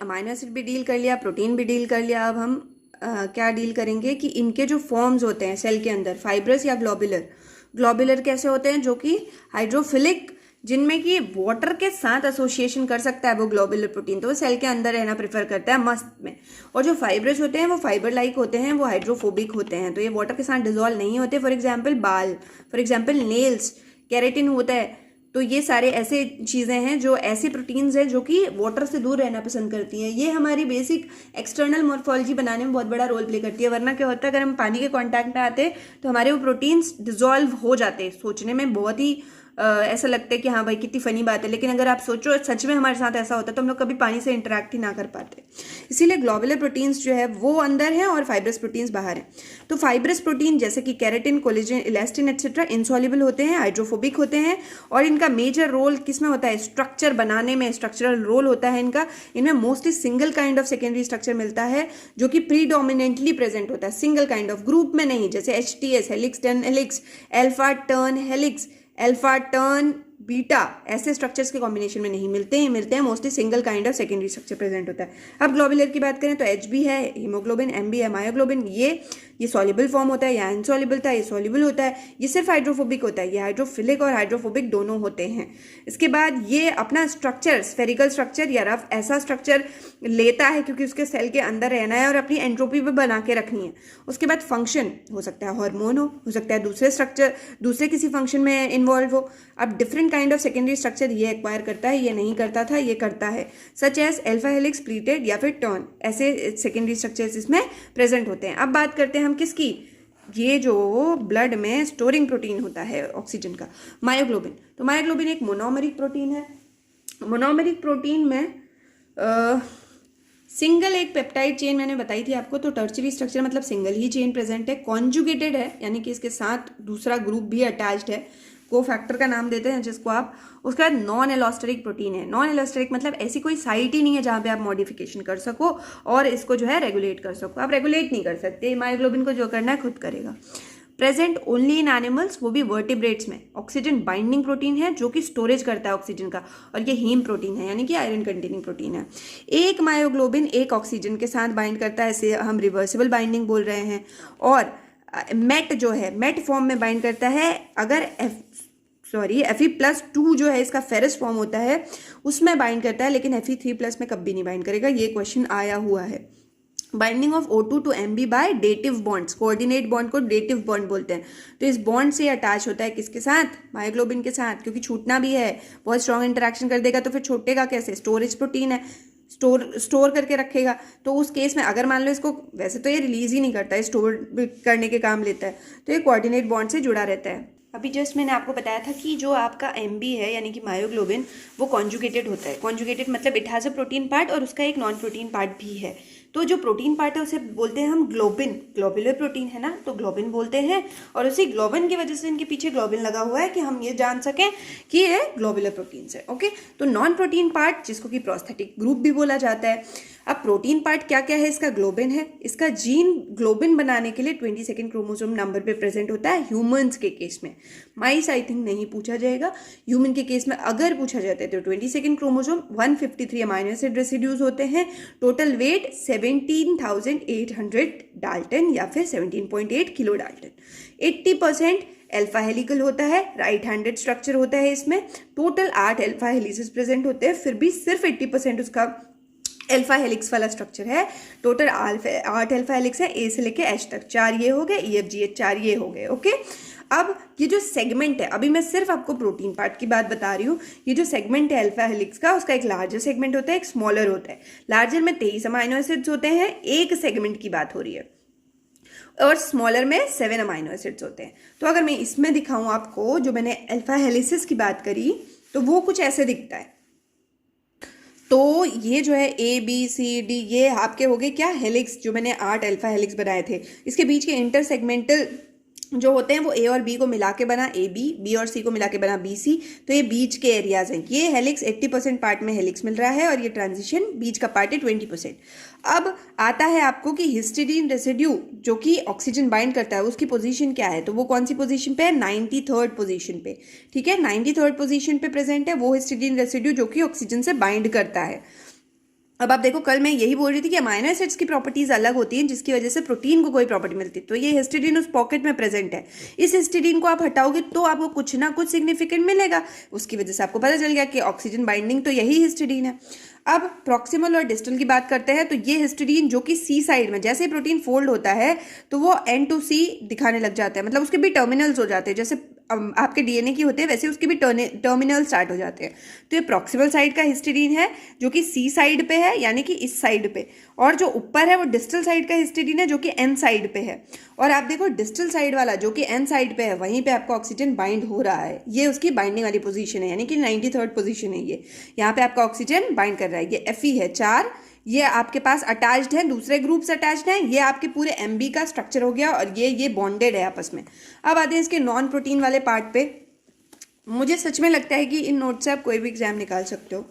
Amino acid भी deal कर लिया, प्रोटीन भी डील कर लिया। अब हम क्या डील करेंगे कि इनके जो फॉर्म्स होते हैं सेल के अंदर, फाइब्रस या ग्लोबुलर। ग्लोबुलर कैसे होते हैं? जो कि हाइड्रोफिलिक, जिनमें कि वाटर के साथ एसोसिएशन कर सकता है वो ग्लोबुलर प्रोटीन, तो वो सेल के अंदर रहना प्रेफर करता है मस्त में। और जो फाइब्रस होते हैं वो फाइबर लाइक होते हैं, वो हाइड्रोफोबिक होते हैं, तो ये वाटर के साथ डिजोल्व नहीं होते। फॉर एग्जाम्पल बाल, फॉर एग्जाम्पल नेल्स, केराटिन होता है। तो ये सारे ऐसे चीज़ें हैं जो ऐसी प्रोटीन्स हैं जो कि वाटर से दूर रहना पसंद करती हैं। ये हमारी बेसिक एक्सटर्नल मॉर्फोलॉजी बनाने में बहुत बड़ा रोल प्ले करती है। वरना क्या होता है, अगर हम पानी के कांटेक्ट में आते तो हमारे वो प्रोटीन्स डिजोल्व हो जाते। सोचने में बहुत ही ऐसा लगता है कि हाँ भाई कितनी फनी बात है, लेकिन अगर आप सोचो सच में हमारे साथ ऐसा होता तो हम लोग कभी पानी से इंटरेक्ट ही ना कर पाते। इसीलिए ग्लोबुलर प्रोटीन्स जो है वो अंदर है और फाइब्रस प्रोटीन्स बाहर हैं। तो फाइब्रस प्रोटीन जैसे कि keratin, collagen, elastin etcetera insoluble होते हैं, हाइड्रोफोबिक होते हैं। और इनका मेजर रोल किसमें होता है? स्ट्रक्चर बनाने में स्ट्रक्चरल रोल होता है इनका। इनमें mostly single kind of secondary structure मिलता है जो कि प्रीडोमिनेंटली प्रेजेंट होता है, सिंगल काइंड ऑफ, ग्रुप में नहीं। जैसे HTS, helix turn helix, alpha turn helix, alpha turn beta, ऐसे स्ट्रक्चर्स के कॉम्बिनेशन में नहीं मिलते हैं, मिलते हैं mostly single kind of secondary structure present होता है। अब ग्लोबुलर की बात करें तो Hb है, हीमोग्लोबिन, Mb है, मायोग्लोबिन, ये सॉल्युबल फॉर्म होता है, या इनसॉल्युबल था, ये सॉल्युबल होता है। ये सिर्फ हाइड्रोफोबिक होता है, ये हाइड्रोफिलिक और हाइड्रोफोबिक दोनों होते हैं। इसके बाद ये अपना स्ट्रक्चर, स्फेरिकल स्ट्रक्चर या रफ ऐसा स्ट्रक्चर लेता है क्योंकि उसके सेल के अंदर रहना है और अपनी एंट्रोपी भी बना के रखनी है। उसके बाद फंक्शन हो सकता है हार्मोन हो सकता है दूसरे स्ट्रक्चर, दूसरे किसी फंक्शन में इन्वॉल्व हो। अब different kind of secondary structure ये एक्वायर करता है, ये नहीं करता था, ये करता है। Such as alpha helix, pleated या फिर टर्न, ऐसे सेकेंडरी स्ट्रक्चर्स इसमें प्रेजेंट होते हैं। अब बात करते हैं हम किसकी? ये जो ब्लड में स्टोरिंग प्रोटीन होता है ऑक्सीजन का, मायोग्लोबिन। तो मायोग्लोबिन एक मोनोमेरिक प्रोटीन है। मोनोमेरिक प्रोटीन में सिंगल एक पेप्टाइड चेन मैंने बताई थी आपको, तो टर्चरी स्ट्रक्चर मतलब सिंगल ही चेन प्रेजेंट है। कॉन्जुगेटेड है, यानी कि इसके साथ दूसरा ग्रुप भी अटैच्ड है, को फैक्टर का नाम देते हैं जिसको आप। उसके बाद नॉन एलोस्टेरिक प्रोटीन है। नॉन एलोस्टेरिक मतलब ऐसी कोई साइट ही नहीं है जहाँ पे आप मॉडिफिकेशन कर सको और इसको जो है रेगुलेट कर सको। आप रेगुलेट नहीं कर सकते, मायोग्लोबिन को जो करना है खुद करेगा। प्रेजेंट ओनली इन एनिमल्स, वो भी वर्टिब्रेट्स में। ऑक्सीजन बाइंडिंग प्रोटीन है जो कि स्टोरेज करता है ऑक्सीजन का, और ये हीम प्रोटीन है यानी कि आयरन कंटेनिंग प्रोटीन है। एक मायोग्लोबिन एक ऑक्सीजन के साथ बाइंड करता है, इसे हम रिवर्सिबल बाइंडिंग बोल रहे हैं। और मेट जो है, मेट फॉर्म में बाइंड करता है। अगर Fe+2 जो है इसका फेरस फॉर्म होता है उसमें बाइंड करता है, लेकिन Fe3+ में कभी नहीं बाइंड करेगा। ये क्वेश्चन आया हुआ है। Binding of O2 to Mb by dative bonds, coordinate bond को डेटिव बॉन्ड बोलते हैं। तो इस बॉन्ड से अटैच होता है किसके साथ? मायोग्लोबिन के साथ, क्योंकि छूटना भी है, बहुत स्ट्रॉन्ग इंटरेक्शन कर देगा तो फिर छूटेगा कैसे? स्टोरेज प्रोटीन है, स्टोर करके रखेगा। तो उस केस में अगर मान लो इसको, वैसे तो ये रिलीज ही नहीं करता है, स्टोर करने के काम लेता है, तो ये कोऑर्डिनेट बॉन्ड से जुड़ा रहता है। अभी जस्ट मैंने आपको बताया था कि जो आपका Mb है यानी कि मायोग्लोबिन, वो कॉन्जुगेटेड होता है। कॉन्जुगेटेड मतलब it has a protein part और उसका एक नॉन प्रोटीन पार्ट भी है। तो जो प्रोटीन पार्ट है उसे बोलते हैं हम ग्लोबिन, ग्लोबुलर प्रोटीन है ना, तो ग्लोबिन बोलते हैं। और उसी ग्लोबिन की वजह से इनके पीछे ग्लोबिन लगा हुआ है कि हम ये जान सकें कि ये ग्लोबुलर प्रोटीन है। ओके, तो नॉन प्रोटीन पार्ट जिसको कि प्रोस्थेटिक ग्रुप भी बोला जाता है। अब प्रोटीन पार्ट क्या क्या है? इसका ग्लोबिन है। इसका जीन ग्लोबिन बनाने के लिए 22 क्रोमोसोम नंबर पे प्रेजेंट होता है ह्यूमंस के केस में। माइस आई थिंक नहीं पूछा जाएगा। ह्यूमन के केस में अगर पूछा जाता है तो 22 क्रोमोसोम, 153 अमाइनो एसिड रेसिड्यूज होते हैं। टोटल वेट 17,800 डाल्टन या फिर 17.8 किलो डाल्टन। 80% अल्फा हेलिकल होता है, राइट हैंडेड स्ट्रक्चर होता है इसमें। टोटल 8 अल्फा हेलिसेस प्रेजेंट होते हैं, फिर भी सिर्फ 80% उसका अल्फा हेलिक्स वाला स्ट्रक्चर है। टोटल 8 अल्फा हेलिक्स है, ए से लेके एच तक। 4 ये हो गए, EFGH 4 ये हो गए। ओके, अब ये जो सेगमेंट है, अभी मैं सिर्फ आपको प्रोटीन पार्ट की बात बता रही हूँ। ये जो सेगमेंट है अल्फा हेलिक्स का, उसका एक लार्जर सेगमेंट होता है, एक स्मॉलर होता है। लार्जर में 23 अमाइनो एसिड्स होते हैं, एक सेगमेंट की बात हो रही है, और स्मॉलर में 7 अमाइनो एसिड्स होते हैं। तो अगर मैं इसमें दिखाऊं आपको, जो मैंने अल्फा हेलिसिस की बात करी, तो वो कुछ ऐसे दिखता है। तो ये जो है A B C D, ये आपके हो गए क्या? हेलिक्स, जो मैंने 8 अल्फा हेलिक्स बनाए थे। इसके बीच के इंटर सेगमेंटल जो होते हैं वो A और B को मिला के बना AB, B और C को मिला के बना BC। तो ये बीच के एरियाज हैं। ये हेलिक्स 80% पार्ट में हेलिक्स मिल रहा है और ये ट्रांजिशन बीच का पार्ट है 20%। अब आता है आपको कि हिस्टिडीन रेसिड्यू जो कि ऑक्सीजन बाइंड करता है, उसकी पोजीशन क्या है? तो वो कौन सी पोजीशन पे है? 93rd पोजीशन पे। ठीक है, 93rd पोजीशन पे प्रेजेंट है वो हिस्टिडीन रेसिड्यू जो कि ऑक्सीजन से बाइंड करता है। अब आप देखो, कल मैं यही बोल रही थी कि अमाइनो एसिड्स की प्रॉपर्टीज अलग होती हैं जिसकी वजह से प्रोटीन को कोई प्रॉपर्टी मिलती है। तो ये हिस्टिडीन उस पॉकेट में प्रेजेंट है, इस हिस्टिडीन को आप हटाओगे तो आपको कुछ ना कुछ सिग्निफिकेंट मिलेगा, उसकी वजह से आपको पता चल गया कि ऑक्सीजन बाइंडिंग तो यही हिस्टिडीन है। अब प्रॉक्सिमल और डिस्टल की बात करते हैं, तो ये हिस्टिडीन जो कि सी साइड में, जैसे ही प्रोटीन फोल्ड होता है तो वो एन टू सी दिखाने लग जाता है, मतलब उसके भी टर्मिनल्स हो जाते हैं, जैसे आपके डीएनए की होते हैं वैसे उसके भी टर्मिनल स्टार्ट हो जाते हैं। तो ये प्रॉक्सिमल साइड का हिस्टिडीन है जो कि सी साइड पे है, यानी कि इस साइड पे, और जो ऊपर है वो डिस्टल साइड का हिस्टिडीन है जो कि एन साइड पे है। और आप देखो डिस्टल साइड वाला जो कि एन साइड पे है, वहीं पे आपका ऑक्सीजन बाइंड हो रहा है, ये उसकी बाइंडिंग वाली पोजीशन है, यानी कि 93rd पोजीशन है ये, यहाँ पे आपका ऑक्सीजन बाइंड कर रहा है। ये Fe है 4, ये आपके पास अटैच्ड है, दूसरे ग्रुप से अटैच्ड है, ये आपके पूरे एमबी का स्ट्रक्चर हो गया, और ये बॉन्डेड है आपस में। अब आते हैं इसके नॉन प्रोटीन वाले पार्ट पे। मुझे सच में लगता है कि इन नोट से आप कोई भी एग्जाम निकाल सकते हो,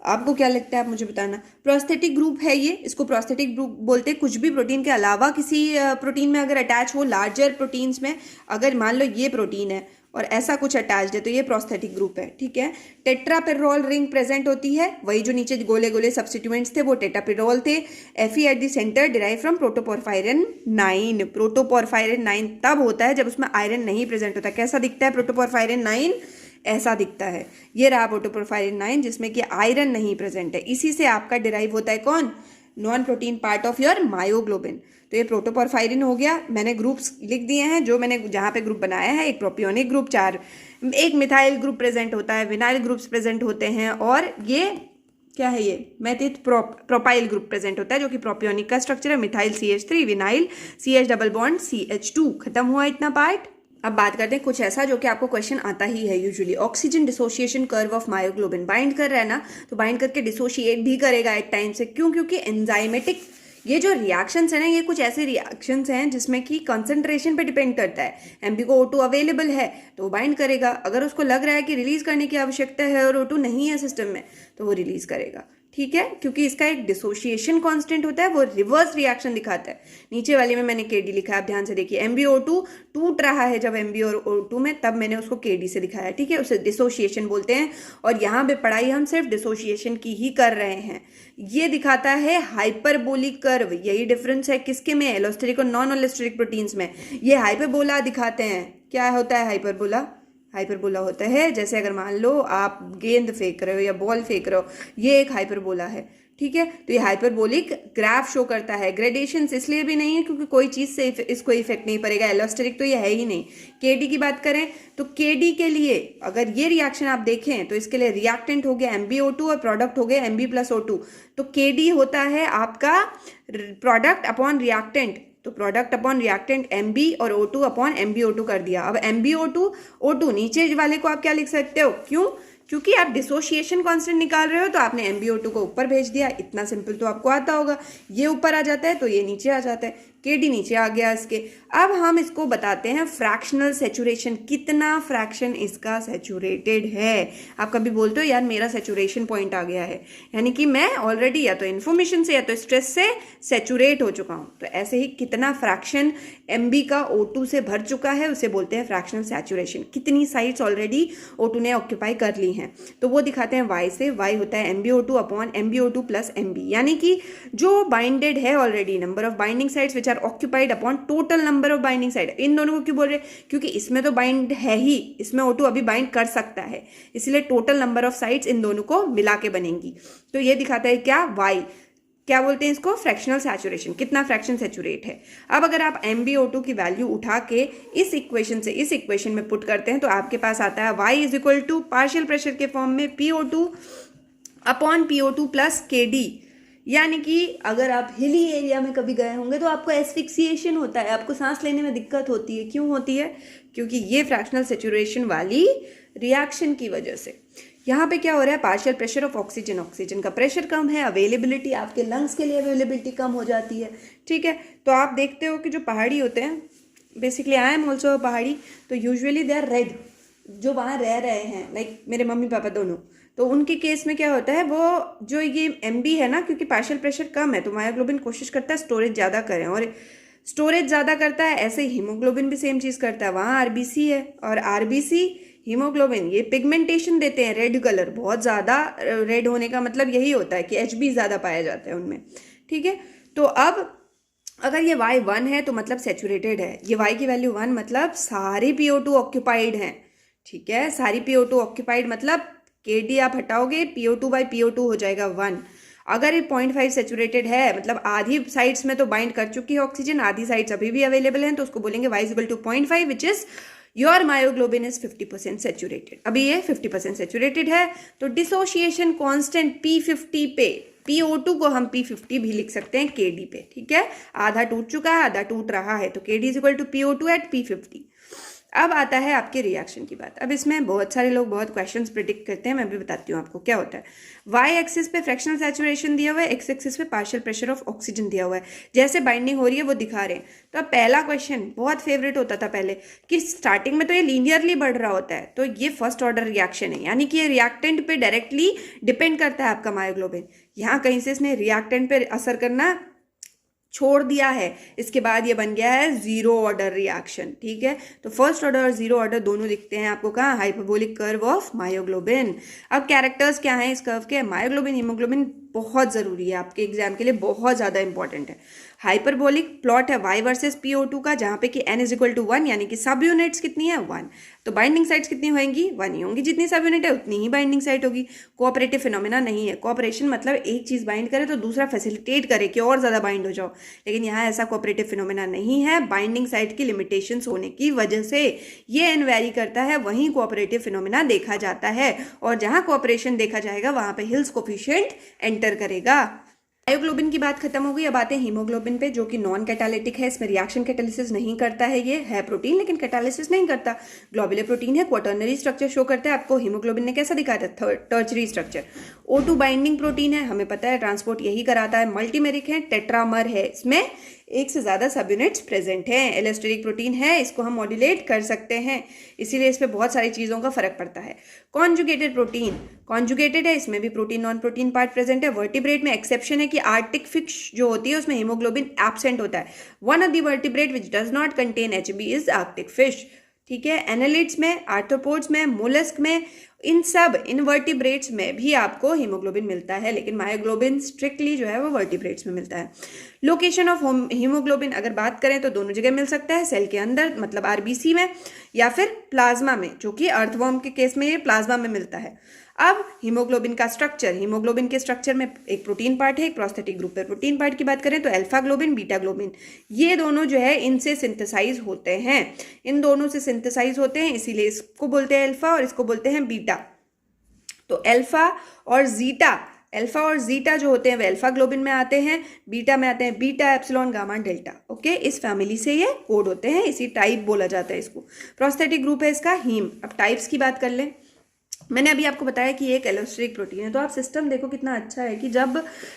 आपको क्या लगता है आप मुझे बताना। प्रोस्थेटिक ग्रुप है ये, इसको प्रोस्थेटिक ग्रुप बोलते हैं। कुछ भी प्रोटीन के अलावा किसी प्रोटीन में अगर अटैच हो, लार्जर प्रोटीन्स में अगर मान लो ये प्रोटीन है और ऐसा कुछ अटैच्ड है तो ये प्रोस्थेटिक ग्रुप है, ठीक है। टेट्रापेरोल रिंग प्रेजेंट होती है, वही जो नीचे गोले गोले सब्स्टिट्यूएंट्स थे वो टेट्रापेरोल थे। Fe at the centre derive from protoporphyrin 9। Protoporphyrin 9 तब होता है जब उसमें आयरन नहीं प्रेजेंट होता। कैसा दिखता है प्रोटोपोरफायरिन 9? ऐसा दिखता है। ये रहा प्रोटोपोरफायरिन 9 जिसमें कि आयरन नहीं प्रेजेंट है। इसी से आपका डिराइव होता है कौन? Non protein part of your myoglobin. तो ये प्रोटोपोरफायरिन हो गया। मैंने ग्रुप्स लिख दिए हैं जो मैंने जहाँ पे ग्रुप बनाया है। एक प्रोपियोनिक ग्रुप, एक मिथाइल ग्रुप प्रेजेंट होता है, विनाइल ग्रुप्स प्रेजेंट होते हैं, और ये क्या है, ये मैथित प्रोपाइल ग्रुप प्रेजेंट होता है जो कि प्रोपियोनिक का स्ट्रक्चर है। Methyl CH3, vinyl CH double bond CH2। खत्म हुआ इतना पार्ट। अब बात करते हैं कुछ ऐसा जो कि आपको क्वेश्चन आता ही है usually. Oxygen dissociation curve of myoglobin. Bind कर रहा है ना, तो बाइंड करके डिसोशिएट भी करेगा एक टाइम से। क्यों? क्योंकि एंजाइमेटिक ये जो रिएक्शंस है ना, ये कुछ ऐसे रिएक्शंस हैं जिसमें कि कंसंट्रेशन पे डिपेंड करता है। एमबी को O2 अवेलेबल है तो वो बाइंड करेगा, अगर उसको लग रहा है कि रिलीज करने की आवश्यकता है और O2 नहीं है सिस्टम में तो वो रिलीज करेगा, ठीक है। क्योंकि इसका एक डिसोशिएशन कांस्टेंट होता है, वो रिवर्स रिएक्शन दिखाता है। नीचे वाले में मैंने KD लिखा है, आप ध्यान से देखिए। MbO2 टूट रहा है जब Mb और O2 में, तब मैंने उसको KD से दिखाया, ठीक है। उसे डिसोशिएशन बोलते हैं। और यहाँ पे पढ़ाई हम सिर्फ डिसोशिएशन की ही कर रहे हैं। ये दिखाता है हाइपरबोलिक कर्व। यही डिफरेंस है किसके में? एलोस्टेरिक और नॉन एलोस्टेरिक प्रोटीन्स में। ये हाइपरबोला दिखाते हैं। क्या होता है हाइपरबोला? हाइपरबोला होता है जैसे अगर मान लो आप गेंद फेंक रहे हो या बॉल फेंक रहे हो, ये एक हाइपरबोला है, ठीक है। तो ये हाइपरबोलिक ग्राफ शो करता है। ग्रेडेशंस इसलिए भी नहीं है क्योंकि कोई चीज़ से इसको इफेक्ट नहीं पड़ेगा। एलोस्टेरिक तो ये है ही नहीं। KD की बात करें तो KD के लिए अगर ये रिएक्शन आप देखें तो इसके लिए रिएक्टेंट हो गया MbO2 और प्रोडक्ट हो गया Mb प्लस O2। तो KD होता है आपका प्रोडक्ट अपॉन रिएक्टेंट। तो प्रोडक्ट अपॉन रिएक्टेंट Mb और O2 अपॉन MbO2 कर दिया। अब MbO2 O2 नीचे वाले को आप क्या लिख सकते हो? क्यों? क्योंकि आप डिसोशिएशन कांस्टेंट निकाल रहे हो तो आपने MbO2 को ऊपर भेज दिया। इतना सिंपल तो आपको आता होगा। ये ऊपर आ जाता है तो ये नीचे आ जाता है। KD नीचे आ गया इसके। अब हम इसको बताते हैं फ्रैक्शनल सेचुरेशन। कितना फ्रैक्शन इसका सेचुरेटेड है। आप कभी बोलते हो यार मेरा सेचुरेशन पॉइंट आ गया है, यानी कि मैं ऑलरेडी या तो इन्फॉर्मेशन से या तो स्ट्रेस से सेचुरेट हो चुका हूँ। तो ऐसे ही कितना फ्रैक्शन Mb का O2 से भर चुका है उसे बोलते हैं फ्रैक्शनल सैचुरेशन। कितनी साइट्स ऑलरेडी O2 ने ऑक्यूपाई कर ली हैं तो वो दिखाते हैं Y से। Y होता है MbO2 upon MbO2 plus Mb, यानी कि जो बाइंडेड है already, number of binding sites which are occupied upon total number of binding site. इन दोनों को क्यों बोल रहे हैं? क्योंकि इसमें तो बाइंड है ही, इसमें O2 अभी बाइंड कर सकता है, इसलिए total number of sites in दोनों को मिला के बनेंगी। तो ये दिखाता है क्या? Y। क्या बोलते हैं इसको? Fractional saturation. कितना फ्रैक्शन सैचुरेट है। अब अगर आप MbO2 की वैल्यू उठा के इस इक्वेशन से इस इक्वेशन में पुट करते हैं तो आपके पास आता है Y is equal to partial pressure के फॉर्म में PO2 upon PO2 plus KD। यानी कि अगर आप हिली एरिया में कभी गए होंगे तो आपको एस्फिक्सिएशन होता है, आपको सांस लेने में दिक्कत होती है। क्यों होती है? क्योंकि ये फ्रैक्शनल सैचुरेशन वाली रिएक्शन की वजह से। यहाँ पे क्या हो रहा है? Partial pressure of oxygen. Oxygen का प्रेशर कम है, अवेलेबिलिटी आपके लंग्स के लिए अवेलेबिलिटी कम हो जाती है, ठीक है। तो आप देखते हो कि जो पहाड़ी होते हैं, बेसिकली आई एम ऑल्सो पहाड़ी, तो यूजुअली दे आर रेड। जो वहाँ रह रहे हैं लाइक मेरे मम्मी पापा दोनों, तो उनके केस में क्या होता है, वो जो ये Mb है ना, क्योंकि पार्शियल प्रेशर कम है तो मायोग्लोबिन कोशिश करता है स्टोरेज ज़्यादा करें, और स्टोरेज ज़्यादा करता है। ऐसे ही हीमोग्लोबिन भी सेम चीज़ करता है। वहाँ RBC है और RBC हीमोग्लोबिन ये पिगमेंटेशन देते हैं, रेड कलर, बहुत ज़्यादा रेड होने का मतलब यही होता है कि HB ज़्यादा पाया जाता है उनमें, ठीक है। तो अब अगर ये Y 1 है तो मतलब सेचुरेटेड है, ये Y की वैल्यू 1 मतलब सारी PO2 ऑक्यूपाइड हैं, ठीक है। सारी PO2 ऑक्यूपाइड मतलब KD आप हटाओगे, PO2/PO2 हो जाएगा 1। अगर ये 0.5 सेचुरेटेड है मतलब आधी साइड्स में तो बाइंड कर चुकी है ऑक्सीजन, आधी साइड्स अभी भी अवेलेबल हैं, तो उसको बोलेंगे Y = 0.5 which is your myoglobin is 50% saturated. अभी ये 50% सेचुरेटेड है, तो डिसोशिएशन कांस्टेंट P50 पे PO2 को हम P50 भी लिख सकते हैं KD पे, ठीक है। आधा टूट चुका है, आधा टूट रहा है, तो KD = PO2 at P50। अब आता है आपके रिएक्शन की बात। अब इसमें बहुत सारे लोग बहुत क्वेश्चंस प्रिडिक्ट करते हैं, मैं भी बताती हूँ आपको क्या होता है। वाई एक्सिस पे फ्रैक्शनल सैचुरेशन दिया हुआ है, एक्स एक्सिस पे पार्शियल प्रेशर ऑफ ऑक्सीजन दिया हुआ है, जैसे बाइंडिंग हो रही है वो दिखा रहे हैं। तो अब पहला क्वेश्चन बहुत फेवरेट होता था पहले कि स्टार्टिंग में तो ये लीनियरली बढ़ रहा होता है, तो ये फर्स्ट ऑर्डर रिएक्शन है, यानी कि ये रिएक्टेंट पे डायरेक्टली डिपेंड करता है आपका मायोग्लोबिन। यहाँ कहीं से इसने रिएक्टेंट पे असर करना छोड़ दिया है, इसके बाद ये बन गया है जीरो ऑर्डर रिएक्शन, ठीक है। तो फर्स्ट ऑर्डर और जीरो ऑर्डर दोनों दिखते हैं आपको कहाँ, हाइपरबोलिक कर्व ऑफ मायोग्लोबिन। अब कैरेक्टर्स क्या हैं इस कर्व के, मायोग्लोबिन हीमोग्लोबिन बहुत ज़रूरी है आपके एग्जाम के लिए, बहुत ज़्यादा इंपॉर्टेंट है। हाइपरबोलिक प्लॉट है Y वर्सेस PO2 का, जहाँ पे कि N = 1, यानी कि सब यूनिट्स कितनी है 1, तो बाइंडिंग साइट्स कितनी होंगी 1 ही होंगी, जितनी सब यूनिट है उतनी ही बाइंडिंग साइट होगी। कोऑपरेटिव फिनोमेना नहीं है, कोऑपरेशन मतलब एक चीज़ बाइंड करे तो दूसरा फैसिलिटेट करे कि और ज़्यादा बाइंड हो जाओ, लेकिन यहाँ ऐसा कोऑपरेटिव फिनोमेना नहीं है। बाइंडिंग साइट की लिमिटेशंस होने की वजह से ये एन वेरी करता है, वहीं कोऑपरेटिव फिनोमेना देखा जाता है, और जहाँ कोऑपरेशन देखा जाएगा वहाँ पे हिल्स कोफिशिएंट एंटर करेगा। मायोग्लोबिन की बात खत्म हो गई, अब आते हैं हीमोग्लोबिन पे, जो कि नॉन कैटालिटिक है, इसमें रिएक्शन कैटालिसिस नहीं करता है, ये है प्रोटीन लेकिन कैटालिसिस नहीं करता। ग्लोबुलर प्रोटीन है, क्वाटर्नरी स्ट्रक्चर शो करता है आपको। हीमोग्लोबिन ने कैसा दिखाया था, tertiary structure. O2 binding protein है, हमें पता है ट्रांसपोर्ट यही कराता है। मल्टीमेरिक है, टेट्रामर है, इसमें एक से ज़्यादा सब यूनिट्स प्रेजेंट हैं। एलोस्टेरिक प्रोटीन है, इसको हम मॉड्यूलेट कर सकते हैं, इसीलिए इस पर बहुत सारी चीज़ों का फर्क पड़ता है। कॉन्जुगेटेड प्रोटीन, कॉन्जुगेटेड है, इसमें भी protein non protein part present है। वर्टिब्रेट में एक्सेप्शन है कि आर्टिक फिश जो होती है उसमें हीमोग्लोबिन एब्सेंट होता है। One of the vertebrate which does not contain HB is Arctic fish, ठीक है। एनालिड्स में, आर्थ्रोपोड्स में, मोलस्क में, इन सब इनवर्टिब्रेट्स में भी आपको हीमोग्लोबिन मिलता है, लेकिन मायोग्लोबिन स्ट्रिक्टली जो है वो वर्टिब्रेट्स में मिलता है। लोकेशन ऑफ हीमोग्लोबिन अगर बात करें तो दोनों जगह मिल सकता है, सेल के अंदर मतलब RBC में, या फिर प्लाज्मा में, जो कि अर्थवॉर्म के केस में ये प्लाज्मा में मिलता है। अब हीमोग्लोबिन का स्ट्रक्चर, हीमोग्लोबिन के स्ट्रक्चर में एक प्रोटीन पार्ट है, एक प्रोस्थेटिक ग्रुप है। प्रोटीन पार्ट की बात करें तो अल्फा ग्लोबिन, बीटा ग्लोबिन, ये दोनों जो है इनसे सिंथेसाइज होते हैं, इन दोनों से सिंथेसाइज होते हैं, इसीलिए इसको बोलते हैं अल्फा और इसको बोलते हैं बीटा। तो अल्फा और जीटा जो होते हैं वे अल्फा ग्लोबिन में आते हैं, बीटा में आते हैं beta, epsilon, gamma, delta, okay. इस फैमिली से ये कोड होते हैं, इसी टाइप बोला जाता है इसको। प्रोस्थेटिक ग्रुप है इसका हीम। अब टाइप्स की बात कर लें, मैंने अभी आपको बताया कि एक एलोस्टेरिक प्रोटीन है, तो आप सिस्टम देखो कितना अच्छा है कि जब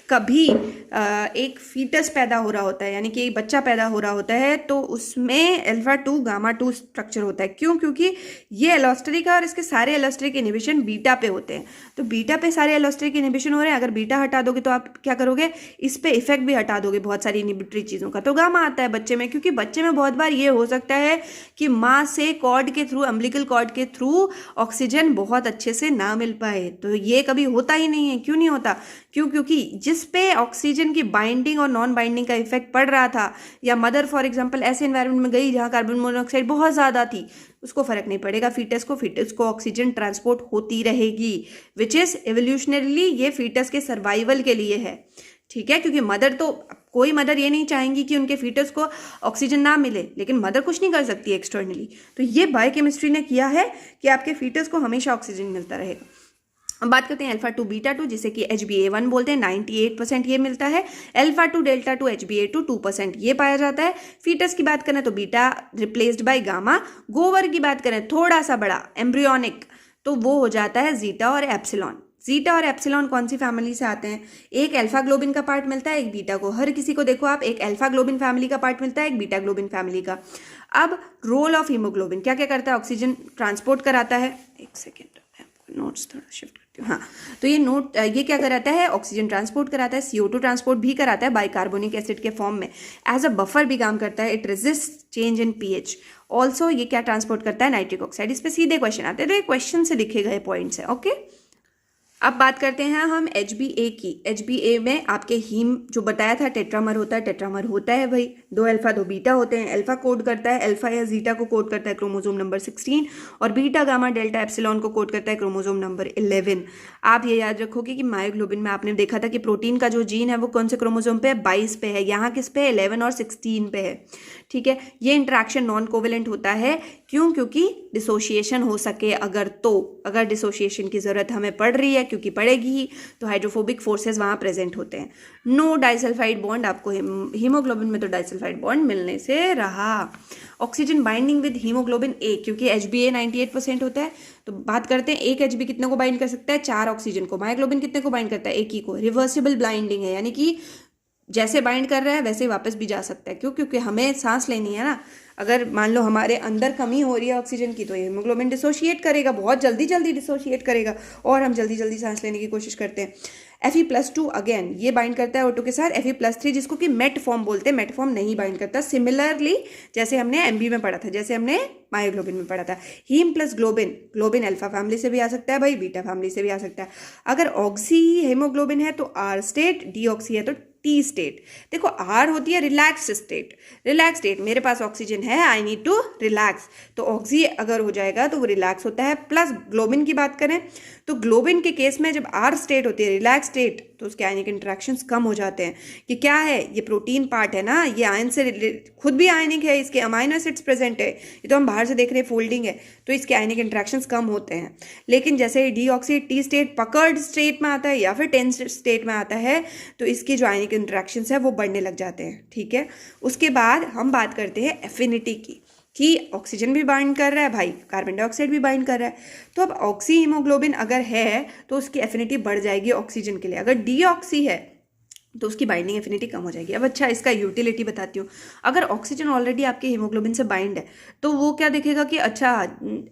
कभी एक फीटस पैदा हो रहा होता है, यानी कि एक बच्चा पैदा हो रहा होता है, तो उसमें अल्फा 2 गामा 2 स्ट्रक्चर होता है। क्यों? क्योंकि ये एलोस्टेरिक है और इसके सारे एलोस्टेरिक इनहिबिशन बीटा पे होते हैं, तो बीटा पे सारे एलोस्टेरिक इनहिबिशन हो रहे हैं। अगर बीटा हटा दोगे तो आप क्या करोगे, इस पे इफेक्ट भी हटा दोगे बहुत सारी इनहिबिटरी चीज़ों का, तो गामा आता है बच्चे में। क्योंकि बच्चे में बहुत बार ये हो सकता है कि माँ से कॉर्ड के थ्रू, अम्बिलिकल कॉर्ड के थ्रू ऑक्सीजन बहुत अच्छे से ना मिल पाए, तो ये कभी होता ही नहीं है। क्यों नहीं होता? क्योंकि जिस पे ऑक्सीजन की बाइंडिंग और नॉन बाइंडिंग का इफेक्ट पड़ रहा था, या मदर फॉर एग्जांपल ऐसे एनवायरनमेंट में गई जहां कार्बन मोनोऑक्साइड बहुत ज़्यादा थी, उसको फर्क नहीं पड़ेगा, फीटस को ऑक्सीजन ट्रांसपोर्ट होती रहेगी, विच इज़ एवोल्यूशनरली ये फीटस के सर्वाइवल के लिए है, ठीक है। क्योंकि मदर तो, कोई मदर ये नहीं चाहेंगी कि उनके फीटस को ऑक्सीजन ना मिले, लेकिन मदर कुछ नहीं कर सकती एक्सटर्नली, तो ये बायोकेमिस्ट्री ने किया है कि आपके फीटस को हमेशा ऑक्सीजन मिलता रहेगा। अब बात करते हैं अल्फा 2 बीटा 2, जिसे कि HbA1 बोलते हैं, 98% ये मिलता है। अल्फा 2 डेल्टा 2 HbA2 2% ये पाया जाता है। फीटस की बात करें तो बीटा रिप्लेस्ड बाय गामा। गोवर की बात करें थोड़ा सा बड़ा एम्ब्रियोनिक, तो वो हो जाता है जीटा और एप्सिलॉन। जीटा और एप्सिलॉन कौन सी फैमिली से आते हैं? एक अल्फा ग्लोबिन का पार्ट मिलता है, एक बीटा को। हर किसी को देखो आप, एक अल्फा ग्लोबिन फैमिली का पार्ट मिलता है, एक बीटा ग्लोबिन फैमिली का। अब रोल ऑफ हीमोग्लोबिन क्या क्या करता है? ऑक्सीजन ट्रांसपोर्ट कराता है। एक सेकेंड, नोट्स थोड़ा शिफ्ट करती हूँ। हाँ, तो ये क्या कराता है? ऑक्सीजन ट्रांसपोर्ट कराता है, CO2 ट्रांसपोर्ट भी कराता है बाइकार्बोनिक एसिड के फॉर्म में। एज अ बफर भी काम करता है, it resist change in pH। Also ये क्या ट्रांसपोर्ट करता है, नाइट्रिक ऑक्साइड। इस पे सीधे क्वेश्चन आते हैं, तो ये क्वेश्चन से लिखे गए पॉइंट्स हैं। ओके, अब बात करते हैं हम HbA की। HbA में आपके हीम जो बताया था टेट्रामर होता है, टेट्रामर होता है भाई, 2 अल्फा 2 बीटा होते हैं। अल्फा कोड करता है, अल्फा या जीटा को कोड करता है क्रोमोसोम नंबर 16, और बीटा गामा डेल्टा एप्सिलॉन को कोड करता है क्रोमोसोम नंबर 11। आप ये याद रखोगे कि मायोग्लोबिन में आपने देखा था कि प्रोटीन का जो जीन है वो कौन से क्रोमोसोम पे है, 22 पे है। यहाँ किस पे है, 11 और 16 पे है। ठीक है, ये इंटरेक्शन नॉन कोवेलेंट होता है। क्यों? क्योंकि डिसोशिएशन हो सके अगर डिसोशिएशन की जरूरत हमें पड़ रही है, क्योंकि पड़ेगी ही, तो हाइड्रोफोबिक फोर्सेस वहां प्रेजेंट होते हैं। नो डाइसल्फाइड बॉन्ड, आपको हीमोग्लोबिन में तो डाइसल्फाइड बॉन्ड मिलने से रहा। Oxygen binding with haemoglobin A, क्योंकि HbA 98% होता है, तो बात करते हैं एक HB कितने को बाइंड कर सकता है, 4 ऑक्सीजन को। मायोग्लोबिन कितने को बाइंड करता है, एक ही को। रिवर्सिबल बाइंडिंग है, यानी कि जैसे बाइंड कर रहा है वैसे वापस भी जा सकता है। क्यों? क्योंकि हमें सांस लेनी है ना। अगर मान लो हमारे अंदर कमी हो रही है ऑक्सीजन की, तो हीमोग्लोबिन डिसोशिएट करेगा, बहुत जल्दी जल्दी डिसोशिएट करेगा, और हम जल्दी जल्दी सांस लेने की कोशिश करते हैं। Fe+2 अगेन ये बाइंड करता है O2 के साथ। Fe+3 जिसको कि मेट फॉर्म बोलते हैं, मेट फॉर्म नहीं बाइंड करता। सिमिलरली जैसे हमने MB में पढ़ा था, जैसे हमने मायोग्लोबिन में पढ़ा था। Heme plus globin, globin alpha family से भी आ सकता है भाई, बीटा फैमिली से भी आ सकता है। अगर ऑक्सी हीमोग्लोबिन है तो R स्टेट, डीऑक्सी है तो T स्टेट। देखो R होती है रिलैक्स स्टेट। रिलैक्स स्टेट, मेरे पास ऑक्सीजन है, आई नीड टू रिलैक्स, तो ऑक्सी अगर हो जाएगा तो वो रिलैक्स होता है। प्लस ग्लोबिन की बात करें तो ग्लोबिन के केस में जब R स्टेट होती है, रिलैक्स स्टेट, तो उसके आयनिक इंटरेक्शंस कम हो जाते हैं। कि क्या है, ये प्रोटीन पार्ट है ना, ये आयन से खुद भी आयनिक है, इसके अमाइनो एसिड्स प्रेजेंट है, ये तो हम बाहर से देख रहे हैं फोल्डिंग है, तो इसके आयनिक इंटरेक्शंस कम होते हैं। लेकिन जैसे deoxy T state puckered state में आता है या फिर टेंस्ड स्टेट में आता है, तो इसकी जो आयनिक इंटरेक्शंस है वो बढ़ने लग जाते हैं। ठीक है, उसके बाद हम बात करते हैं एफिनिटी की, कि ऑक्सीजन भी बाइंड कर रहा है भाई, कार्बन डाइऑक्साइड भी बाइंड कर रहा है। तो अब ऑक्सी हीमोग्लोबिन अगर है तो उसकी एफिनिटी बढ़ जाएगी ऑक्सीजन के लिए। अगर डीऑक्सी है तो उसकी बाइंडिंग एफिनिटी कम हो जाएगी। अब अच्छा, इसका यूटिलिटी बताती हूँ। अगर ऑक्सीजन ऑलरेडी आपके हीमोग्लोबिन से बाइंड है तो वो क्या देखेगा कि अच्छा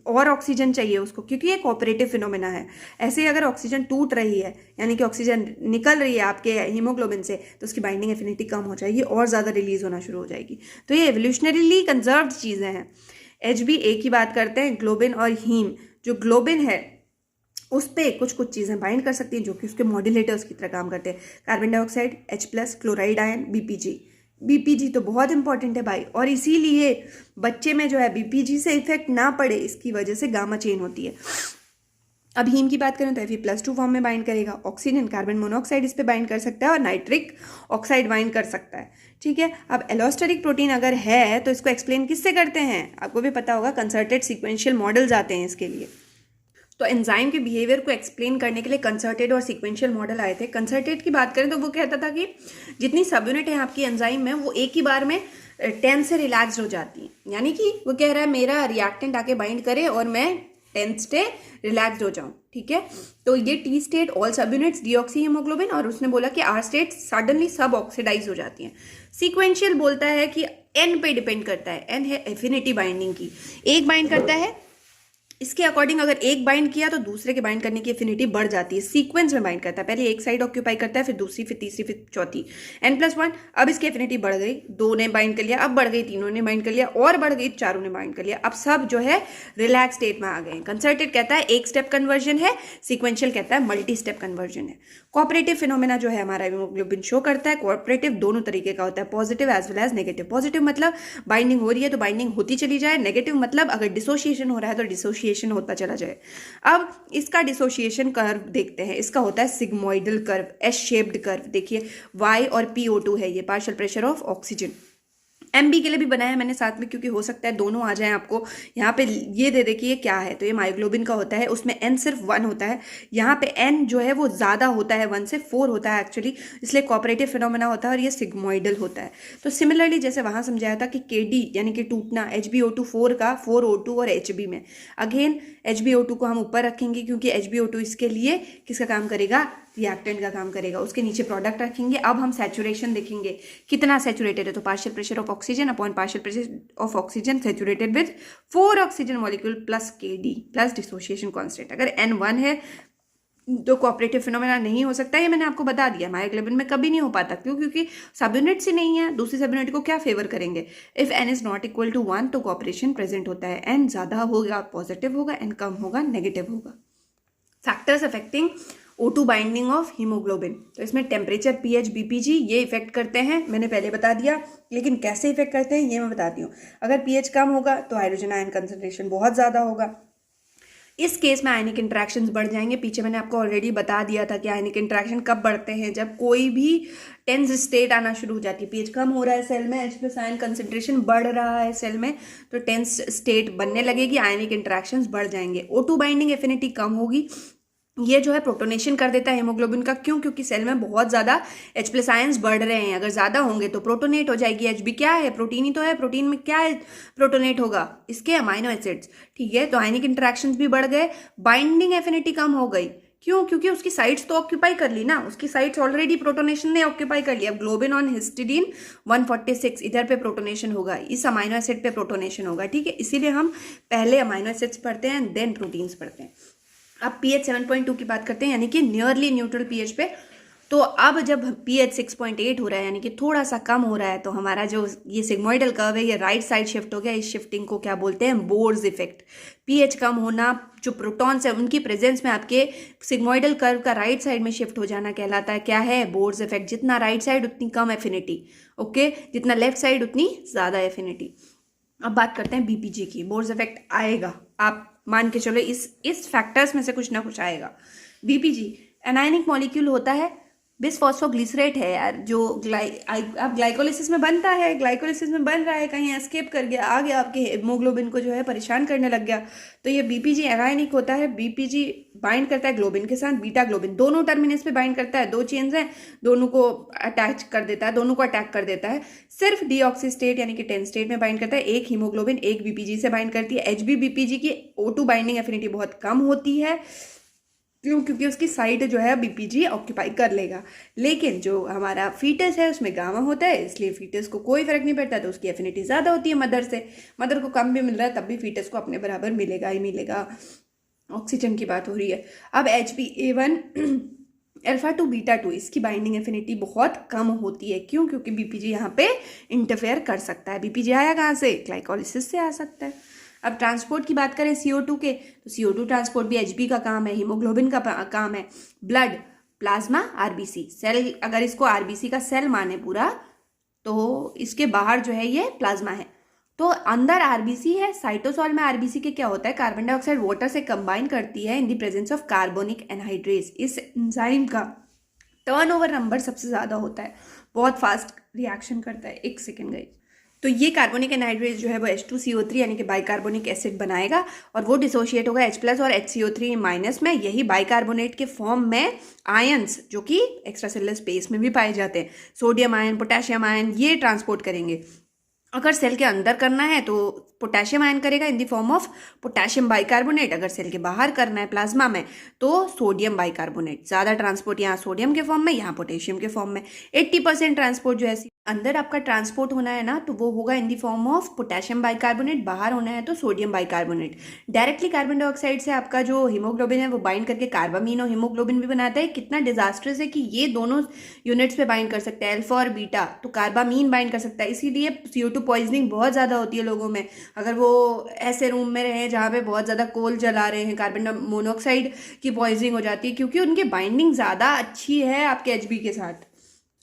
और ऑक्सीजन चाहिए उसको, क्योंकि ये कोऑपरेटिव फिनोमेना है। ऐसे ही अगर ऑक्सीजन टूट रही है, यानी कि ऑक्सीजन निकल रही है आपके हीमोग्लोबिन से, तो उसकी बाइंडिंग एफिनिटी कम हो जाएगी और ज़्यादा रिलीज होना शुरू हो जाएगी। तो ये एवोल्यूशनरीली कंजर्व्ड चीज़ें हैं। HbA की बात करते हैं, ग्लोबिन और हीम। जो ग्लोबिन है उस पर कुछ कुछ चीज़ें बाइंड कर सकती हैं जो कि उसके मॉड्यूलेटर्स की तरह काम करते हैं। Carbon dioxide, H+, chloride ion, BPG तो बहुत इंपॉर्टेंट है भाई, और इसीलिए बच्चे में जो है BPG से इफेक्ट ना पड़े, इसकी वजह से गामा चेन होती है। अब हीम की बात करें तो Fe+2 फॉर्म में बाइंड करेगा। ऑक्सीजन कार्बन मोनोऑक्साइड इस पे बाइंड कर सकता है, और नाइट्रिक ऑक्साइड बाइंड कर सकता है। ठीक है, अब एलोस्टेरिक प्रोटीन अगर है तो इसको एक्सप्लेन किससे करते हैं, आपको भी पता होगा, कंसर्टेड सीक्वेंशियल मॉडल्स आते हैं इसके लिए। तो एंजाइम के बिहेवियर को एक्सप्लेन करने के लिए कंसर्टेड और सीक्वेंशियल मॉडल आए थे। कंसर्टेड की बात करें तो वो कहता था कि जितनी सब यूनिट है आपकी एंजाइम में, वो एक ही बार में 10 से रिलैक्स हो जाती है। यानी कि वो कह रहा है मेरा रिएक्टेंट आके बाइंड करे और मैं 10 से रिलैक्स हो जाऊं। ठीक है, तो ये T स्टेट ऑल सब यूनिट्स डीऑक्सी हीमोग्लोबिन, और उसने बोला कि R स्टेट सडनली सब ऑक्सीडाइज हो जाती हैं। सीक्वेंशियल बोलता है कि N पे डिपेंड करता है। N है एफिनिटी बाइंडिंग की, एक बाइंड करता है, इसके अकॉर्डिंग अगर एक बाइंड किया तो दूसरे के बाइंड करने की एफिनिटी बढ़ जाती है। सीक्वेंस में बाइंड करता है, पहले एक साइड ऑक्यूपाई करता है, फिर दूसरी, फिर तीसरी, फिर चौथी। N+1, अब इसकी एफिनिटी बढ़ गई, 2 ने बाइंड कर लिया, अब बढ़ गई, 3 ने बाइंड कर लिया, और बढ़ गई, 4 ने बाइंड कर लिया। अब सब जो है रिलैक्स स्टेट में आ गए। कंसर्टेड कहता है एक स्टेप कन्वर्जन है, सीक्वेंशियल कहता है मल्टी स्टेप कन्वर्जन है। कोऑपरेटिव फिनोमेना जो है हमारा हीमोग्लोबिन शो करता है। कोऑपरेटिव दोनों तरीके का होता है, positive as well as negative. Positive मतलब बाइंडिंग हो रही है तो बाइंडिंग होती चली जाए, नेगेटिव मतलब अगर डिसोशिएशन हो रहा है तो डिसोशिएशन होता चला जाए। अब इसका डिसोशिएशन कर्व देखते हैं। इसका होता है sigmoidal curve, S shaped curve. देखिए Y और PO2 है, ये partial pressure of oxygen. MB के लिए भी बनाया है मैंने साथ में, क्योंकि हो सकता है दोनों आ जाए आपको। यहाँ पे ये दे देखिए क्या है, तो ये मायोग्लोबिन का होता है, उसमें N सिर्फ 1 होता है। यहाँ पे N जो है वो ज़्यादा होता है, 1 से 4 होता है एक्चुअली, इसलिए कोऑपरेटिव फिनोमेना होता है, और ये सिग्मोइडल होता है। तो सिमिलरली जैसे वहाँ समझाया था कि KD यानी कि टूटना, HbO2 4 का 4O2 और HB में। अगेन HbO2 को हम ऊपर रखेंगे क्योंकि HbO2 इसके लिए किसका काम करेगा, रिएक्टेंट का काम करेगा। उसके नीचे प्रोडक्ट रखेंगे। अब हम सैचुरेशन देखेंगे कितना सैचुरेटेड है, तो partial pressure of oxygen upon partial pressure of oxygen saturated with 4 oxygen molecule plus KD plus dissociation constant. अगर N1 है तो कोऑपरेटिव फिनोमेना नहीं हो सकता, ये मैंने आपको बता दिया। मायोग्लोबिन में कभी नहीं हो पाता, क्यों? क्योंकि सब यूनिट्स ही नहीं है, दूसरी सब यूनिट को क्या फेवर करेंगे। If n is not equal to 1 तो कोऑपरेशन प्रेजेंट होता है, n ज़्यादा होगा पॉजिटिव होगा, n कम होगा नेगेटिव होगा। Factors affecting O2 binding of haemoglobin, तो इसमें टेम्परेचर, पीएच, बीपीजी ये इफेक्ट करते हैं, मैंने पहले बता दिया, लेकिन कैसे इफेक्ट करते हैं ये मैं बताती हूँ। अगर पीएच कम होगा तो हाइड्रोजन आयन कंसंट्रेशन बहुत ज़्यादा होगा, इस केस में आयनिक इंट्रैक्शंस बढ़ जाएंगे। पीछे मैंने आपको ऑलरेडी बता दिया था कि आयनिक इंट्रैक्शन कब बढ़ते हैं, जब कोई भी टेंस स्टेट आना शुरू हो जाती है। पीएच कम हो रहा है सेल में, H+ आयन कंसंट्रेशन बढ़ रहा है सेल में, तो टेंस स्टेट बनने लगेगी, आयनिक इंट्रैक्शंस बढ़ जाएंगे। O2 बाइंडिंग एफिनिटी कम होगी, ये जो है प्रोटोनेशन कर देता है हीमोग्लोबिन का, क्यों? क्योंकि सेल में बहुत ज़्यादा H+ आयंस बढ़ रहे हैं, अगर ज़्यादा होंगे तो प्रोटोनेट हो जाएगी। Hb क्या है? प्रोटीन ही तो है, प्रोटीन में क्या है प्रोटोनेट होगा? इसके अमाइनो एसिड्स, ठीक है। तो आयनिक इंटरेक्शंस भी बढ़ गए, बाइंडिंग एफिनिटी कम हो गई, क्यों? क्योंकि उसकी साइट्स तो ऑक्यूपाई कर ली ना, उसकी साइट्स ऑलरेडी प्रोटोनेशन ने ऑक्यूपाई कर लिया। अब ग्लोबिन ऑन हिस्टिडीन 146 इधर पे प्रोटोनेशन होगा, इस अमाइनो एसिड पे प्रोटोनेशन होगा, ठीक है। इसीलिए हम पहले अमाइनो एसिड्स पढ़ते हैं देन प्रोटीन्स पढ़ते हैं। अब पीएच 7.2 की बात करते हैं, यानी कि नियरली न्यूट्रल पीएच पे। तो अब जब पीएच 6.8 हो रहा है, यानी कि थोड़ा सा कम हो रहा है, तो हमारा जो ये सिग्मोइडल कर्व है ये राइट साइड शिफ्ट हो गया। इस शिफ्टिंग को क्या बोलते हैं? Bohr's effect. पीएच कम होना, जो प्रोटॉन्स है उनकी प्रेजेंस में आपके सिग्मोइडल कर्व का राइट साइड में शिफ्ट हो जाना कहलाता है, क्या है? Bohr's effect. जितना राइट साइड उतनी कम एफिनिटी, ओके, जितना लेफ्ट साइड उतनी ज़्यादा एफिनिटी। अब बात करते हैं बीपीजी की। बोर्स इफेक्ट आएगा, आप मान के चलो इस फैक्टर्स में से कुछ ना कुछ आएगा। बीपीजी एनायनिक मॉलिक्यूल होता है, बिसफॉस्फोग्लिसरेट है यार, जो अब ग्लाइकोलिसिस में बनता है, ग्लाइकोलिसिस में बन रहा है, कहीं एस्केप कर गया, आ गया आपके हीमोग्लोबिन को जो है परेशान करने लग गया, तो ये बीपीजी एनायनिक होता है। बीपीजी बाइंड करता है ग्लोबिन के साथ, बीटा ग्लोबिन दोनों टर्मिनस पे बाइंड करता है, दो चेन्स हैं, दोनों को अटैच कर देता है, दोनों को अटैक कर देता है। सिर्फ डीऑक्सी स्टेट यानी कि 10 स्टेट में बाइंड करता है, एक हीमोग्लोबिन एक बीपीजी से बाइंड करती है। एचबी बीपीजी की O2 बाइंडिंग एफिनिटी बहुत कम होती है, क्यों? क्योंकि उसकी साइट जो है बीपीजी ऑक्यूपाई कर लेगा। लेकिन जो हमारा फीटस है उसमें गामा होता है, इसलिए फीटस को कोई फर्क नहीं पड़ता, तो उसकी एफिनिटी ज़्यादा होती है मदर से। मदर को कम भी मिल रहा है तब भी फीटस को अपने बराबर मिलेगा ही मिलेगा। ऑक्सीजन की बात हो रही है। अब HbA1 अल्फा टू बीटा 2 इसकी बाइंडिंग एफिनिटी बहुत कम होती है, क्यों? क्योंकि बीपीजी यहाँ पे इंटरफेयर कर सकता है। बीपीजी आया कहाँ से? ग्लाइकोलिसिस से आ सकता है। अब ट्रांसपोर्ट की बात करें CO2 के, तो CO2 ट्रांसपोर्ट भी Hb का काम है, हीमोग्लोबिन का काम है। ब्लड, प्लाज्मा, RBC, सेल, अगर इसको RBC का सेल माने पूरा, तो इसके बाहर जो है ये प्लाज्मा है, तो अंदर RBC है। साइटोसॉल में RBC के क्या होता है? कार्बन डाइऑक्साइड वाटर से कंबाइन करती है in the presence of carbonic anhydrase. इस एंजाइम का टर्नओवर नंबर सबसे ज़्यादा होता है, बहुत फास्ट रिएक्शन करता है। एक सेकेंड गई, तो ये कार्बोनिक एनहाइड्रेस जो है वो H2CO3 यानी कि बाइकार्बोनिक एसिड बनाएगा, और वो डिसोशिएट होगा H+ और HCO3- में। यही बाइकार्बोनेट के फॉर्म में आयंस जो कि एक्स्ट्रासेलुलर स्पेस में भी पाए जाते हैं, सोडियम आयन, पोटेशियम आयन, ये ट्रांसपोर्ट करेंगे। अगर सेल के अंदर करना है तो पोटेशियम आयन करेगा in the form of potassium bicarbonate, अगर सेल के बाहर करना है प्लाज्मा में तो सोडियम बाइकार्बोनेट। ज़्यादा ट्रांसपोर्ट यहाँ सोडियम के फॉर्म में, यहाँ पोटेशियम के फॉर्म में। 80% ट्रांसपोर्ट जो है अंदर आपका ट्रांसपोर्ट होना है ना, तो वो होगा in the form of potassium bicarbonate, बाहर होना है तो sodium bicarbonate. Directly carbon dioxide से आपका जो हीमोग्लोबिन है वो बाइंड करके कार्बामीन और हीमोग्लोबिन भी बनाता है। कितना डिजास्ट्रस है कि ये दोनों यूनिट्स पे बाइंड कर सकते हैं, अल्फा और बीटा, तो कार्बामीन बाइंड कर सकता है। इसीलिए CO2 पॉइजनिंग बहुत ज़्यादा होती है लोगों में, अगर वो ऐसे रूम में रहे जहाँ पे बहुत ज़्यादा कोल जला रहे हैं, कार्बन मोनोऑक्साइड की पॉइजनिंग हो जाती है, क्योंकि उनकी बाइंडिंग ज़्यादा अच्छी है आपके Hb के साथ।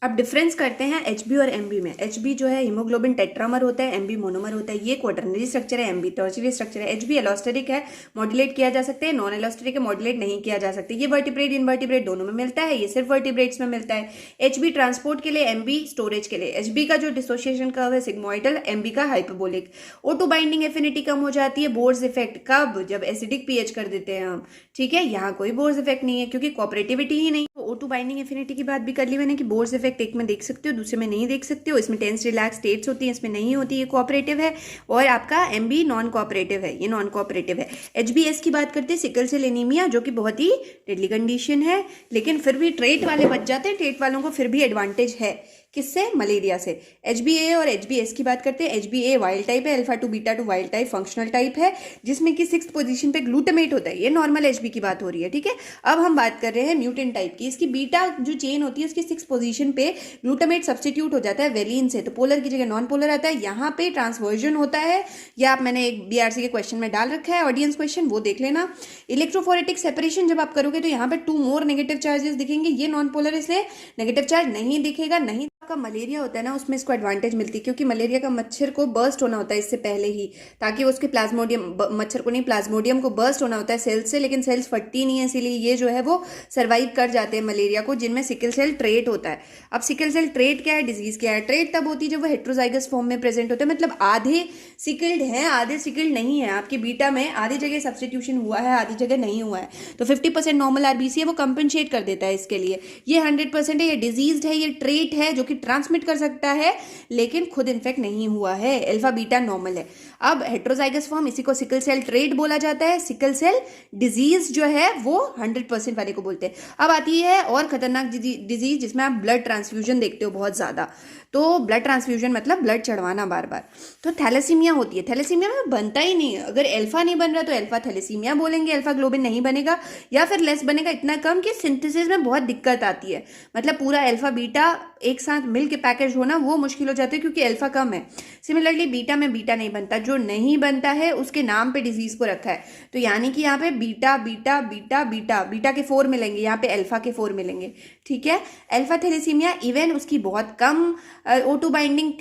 अब डिफरेंस करते हैं Hb और Mb में। Hb जो है हीमोग्लोबिन टेट्रामर होता है, Mb मोनोमर होता है। ये क्वाटरनरी स्ट्रक्चर है, Mb टर्शियरी स्ट्रक्चर है। Hb एलोस्टेरिक है, मॉड्यूलेट किया जा सकता है, नॉन एलोस्टेरिक है, मॉड्यूलेट नहीं किया जा सकता। ये वर्टिब्रेट इनवर्टिब्रेट दोनों में मिलता है, ये सिर्फ वर्टिब्रेट्स में मिलता है। Hb ट्रांसपोर्ट के लिए, Mb स्टोरेज के लिए। Hb का जो डिसोसिएशन कर्व है सिग्मोइडल, Mb का हाइपरबोलिक। O2 बाइंडिंग एफिनिटी कम हो जाती है, बोर्स इफेक्ट कब? जब एसिडिक पीएच कर देते हैं हम, ठीक है। यहाँ कोई बोर्स इफेक्ट नहीं है क्योंकि कोऑपरेटिविटी ही नहीं। O2 बाइंडिंग एफिनिटी की बात भी कर ली मैंने कि बोर्स इफेक्ट एक में देख सकते हो, दूसरे में नहीं देख सकते हो। इसमें टेंस रिलैक्स स्टेट्स होती हैं, इसमें नहीं होती, ये कोऑपरेटिव है। और आपका Mb नॉन कोऑपरेटिव है, ये नॉन कोऑपरेटिव है। HbS की बात करते हैं, सिकल सेल एनीमिया, जो कि बहुत ही डेडली कंडीशन है, लेकिन फिर भी ट्रेट वाले बच जाते हैं। ट्रेट वालों को फिर भी एडवांटेज है किससे? मलेरिया से। HbA और HbS की बात करते हैं। HbA वाइल्ड टाइप है, alpha 2 beta 2 wild type functional type है, जिसमें कि 6th पोजीशन पे ग्लूटामेट होता है। ये नॉर्मल HB की बात हो रही है, ठीक है। अब हम बात कर रहे हैं म्यूटेंट टाइप की। इसकी बीटा जो चेन होती है उसकी 6th पोजीशन पे ग्लूटामेट सब्सटीट्यूट हो जाता है वेलिन से, तो पोलर की जगह नॉन पोलर आता है। यहाँ पे ट्रांसवर्जन होता है, या आप मैंने एक BRC के क्वेश्चन में डाल रखा है, ऑडियंस क्वेश्चन, वो देख लेना। इलेक्ट्रोफोरेटिक सेपरेशन जब आप करोगे तो यहाँ पे 2 मोर नेगेटिव चार्जेस दिखेंगे। ये नॉन पोलर इसलिए नेगेटिव चार्ज नहीं दिखेगा। नहीं आपका मलेरिया होता है ना, उसमें इसको एडवांटेज मिलती है, क्योंकि मलेरिया का मच्छर को बर्स्ट होना होता है इससे पहले ही, ताकि उसके प्लाज्मोडियम, मच्छर को नहीं प्लाज्मोडियम को बर्स्ट होना होता है सेल्स से, लेकिन सेल्स फटती नहीं है, इसीलिए ये जो है वो सर्वाइव कर जाते हैं मलेरिया को, जिनमें सिकल सेल ट्रेट होता है। अब सिकल सेल ट्रेट क्या है, डिजीज क्या है? ट्रेट तब होती है जब वो हेट्रोजाइगस फॉर्म में प्रेजेंट होते हैं, मतलब आधे सिकल्ड हैं आधे सिकल्ड नहीं है। आपकी बीटा में आधी जगह सब्सटीट्यूशन हुआ है, आधी जगह नहीं हुआ है, तो 50% नॉर्मल RBC है, वो कंपनसेट कर देता है इसके लिए। ये 100% है, ये डिजीज्ड है, ये ट्रेट है जो कि ट्रांसमिट कर सकता है, लेकिन खुद इन्फेक्ट नहीं हुआ है। अल्फा बीटा नॉर्मल है। अब हेट्रोजाइगस फॉर्म, इसी को सिकल सेल ट्रेट बोला जाता है। सिकल सेल डिजीज जो है वो 100% वाले को बोलते हैं। अब आती है और खतरनाक डिजीज जिसमें आप ब्लड ट्रांसफ्यूजन देखते हो बहुत ज्यादा। तो ब्लड ट्रांसफ्यूजन मतलब ब्लड चढ़वाना बार बार। तो थैलेसीमिया होती है। थैलेसीमिया में बनता ही नहीं है। अगर अल्फा नहीं बन रहा तो अल्फा थैलेसीमिया बोलेंगे, अल्फा ग्लोबिन नहीं बनेगा, या फिर लेस बनेगा, इतना कम कि सिंथेसिस में बहुत दिक्कत आती है। मतलब पूरा अल्फा बीटा एक साथ मिल के पैकेज होना वो मुश्किल हो जाता है, क्योंकि अल्फा कम है। सिमिलरली बीटा में बीटा नहीं बनता, जो नहीं बनता है उसके नाम पे डिजीज को रखा है। तो यानी कि यहाँ पे beta beta beta beta beta के 4 मिलेंगे, यहाँ पे अल्फा के 4 मिलेंगे, ठीक है। अल्फा थैलेसीमिया इवन उसकी बहुत कम O2 बाइंडिंग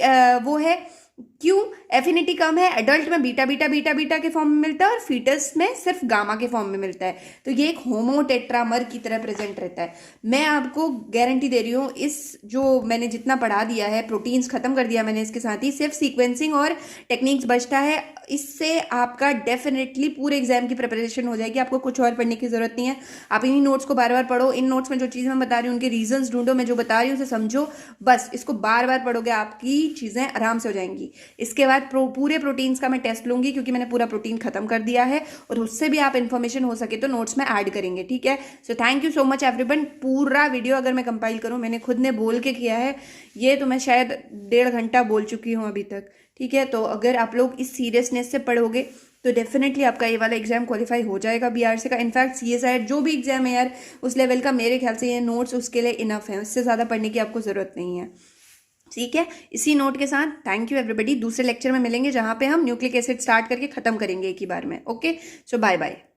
वो है, क्यों? एफिनिटी कम है। एडल्ट में बीटा बीटा बीटा बीटा के फॉर्म में मिलता है, और फीटस में सिर्फ गामा के फॉर्म में मिलता है। तो ये एक होमोटेट्रामर की तरह प्रेजेंट रहता है। मैं आपको गारंटी दे रही हूँ, इस जो मैंने जितना पढ़ा दिया है, प्रोटीन्स खत्म कर दिया मैंने इसके साथ ही, सिर्फ सीक्वेंसिंग और टेक्निक्स बचता है। इससे आपका डेफिनेटली पूरे एग्जाम की प्रिपरेशन हो जाएगी। आपको कुछ और पढ़ने की जरूरत नहीं है। आप इन्हीं नोट्स को बार बार पढ़ो। इन नोट्स में जो चीज़ मैं बता रही हूँ उनके रीजंस ढूंढो, मैं जो बता रही हूँ उसे समझो, बस इसको बार बार पढ़ोगे, आपकी चीज़ें आराम से हो जाएंगी। इसके बाद पूरे प्रोटीन्स का मैं टेस्ट लूंगी, क्योंकि मैंने पूरा प्रोटीन खत्म कर दिया है, और उससे भी आप इन्फॉर्मेशन हो सके तो नोट्स में ऐड करेंगे, ठीक है। So thank you so much everyone. पूरा वीडियो अगर मैं कंपाइल करूँ, मैंने खुद ने बोल के किया है ये, तो मैं शायद 1.5 घंटा बोल चुकी हूँ अभी तक, ठीक है। तो अगर आप लोग इस सीरियसनेस से पढ़ोगे तो डेफिनेटली आपका ये वाला एग्जाम क्वालिफाई हो जाएगा BRC का। इनफैक्ट CSIR जो भी एग्जाम है यार, उस लेवल का मेरे ख्याल से ये नोट्स उसके लिए इनफ है, उससे ज़्यादा पढ़ने की आपको ज़रूरत नहीं है, ठीक है। इसी नोट के साथ थैंक यू एवरीबॉडी। दूसरे लेक्चर में मिलेंगे जहाँ पे हम न्यूक्लिक एसिड स्टार्ट करके खत्म करेंगे एक ही बार में। ओके, सो बाय बाय।